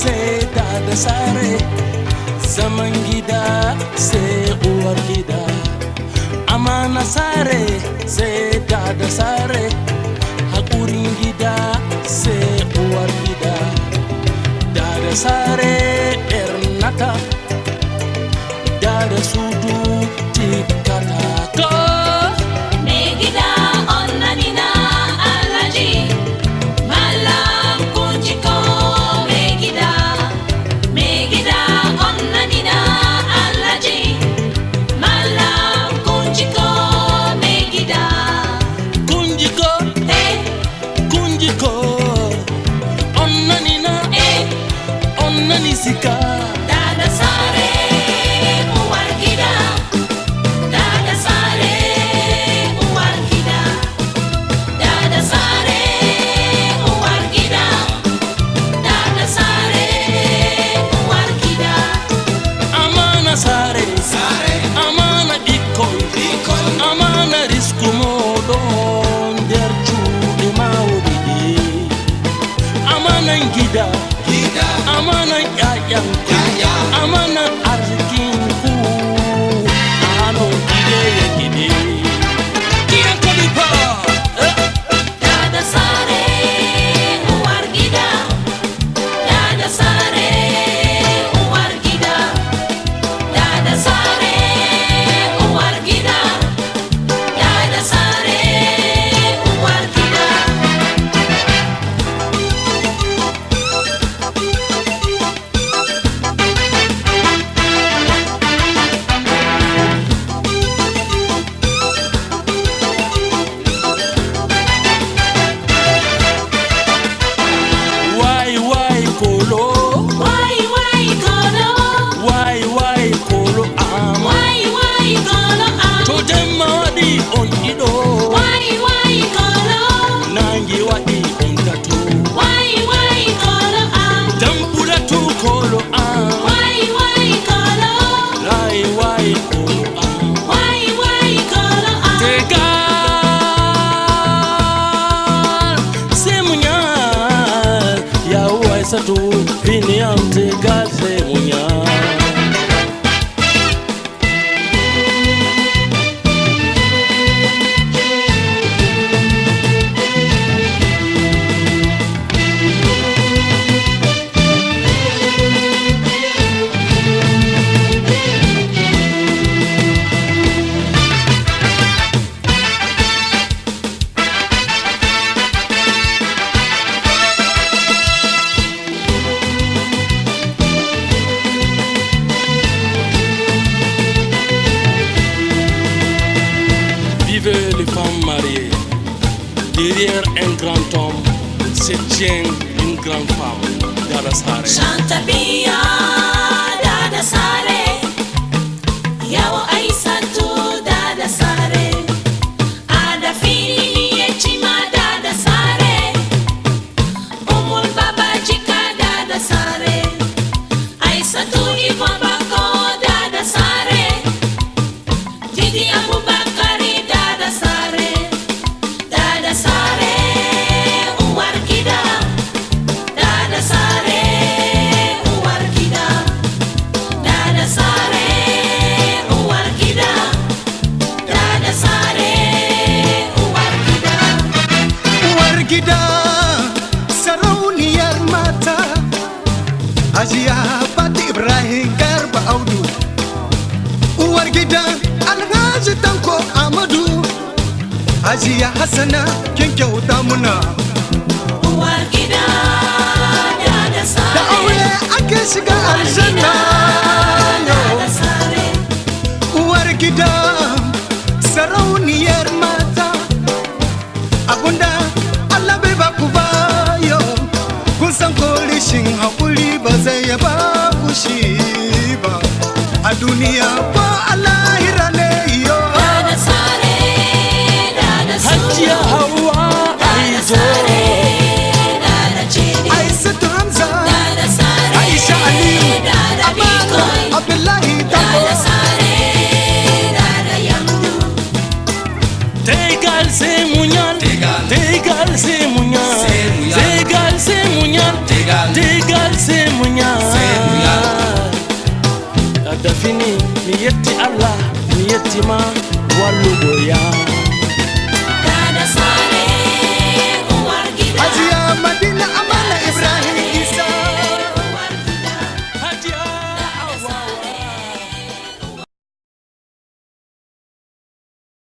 sai da sare, zaman gida sai uwar gida. Amana sare sai da sare, hakurin gida sai uwar gida. Da sare ernata, da sudu tikata ko. Megida onnanina alaji, malam kunjiko megida. Megida onnanina alaji, malam kunjiko megida. Kunjiko, kunjiko, onnanina, onnanisika. Dada sare uwar gida, dada sare uwar gida, dada sare uwar gida, dada sare uwar gida. Amana sare, amana ikoy, amana risku modon derju de mawdi. Amana gida, amana yayan, amana arzikin ku. Ano gide ya gide. Kiyan kalipa. Dada sare uwar gida, dada sare uwar gida, dada sare uwar gida, dada sare uwar gida. Why kolo, Why kolo, why kolo am. why kolo am. To dem mawadi on ido, Why kolo, nangi wadi on tato. why kolo am. Tambula tu kolo am. Why kolo, Why kolo am. why kolo am. Tegal, semunyal, ya waisatu vini am tegal semunyal. Vivez les femmes mariées. Derrière un grand homme se tient une grande femme. Dada sare. Shanta biya, dada sare. Yawo aisatu, dada sare. Ada fini yechima, dada sare. Umul baba jika, dada sare. Aisatu Ivon Bako, dada sare. Didi Abubakari, dada sare. Dada sare uwar gida, dada sare uwar gida, dada sare uwar gida, dada sare uwar gida. Uwar gida sarauniyar mata Hajiya Fati Ibrahim Garba Audu. Uwar gida Alhaji Tanko Amadu. Hajiya Hassana kin kyauta muna. Uwar gida, dada Da sare. aure ake shiga aljanna. Dada sare. Uwar gida sarauniyar mata. Abunda Allah bai baku ba yau. Kun san ko rishin haƙuri ba zai ya ba ku shi ba. A duniya ba a lahira ne yo. Dada sare, dada Hajiya sare. Hawa Aizo. Dada Chidi, Aisatu Hamza, dada sare. Aisha Aliyu, Dada Bikoy, Abdullahi dada Tanko. sare. Dada Yamdu. Tegal semunyal, tegal semunyal, tegal semunyal, tegal semunyal. fini mi yetti Allah mi yettima wallugo ya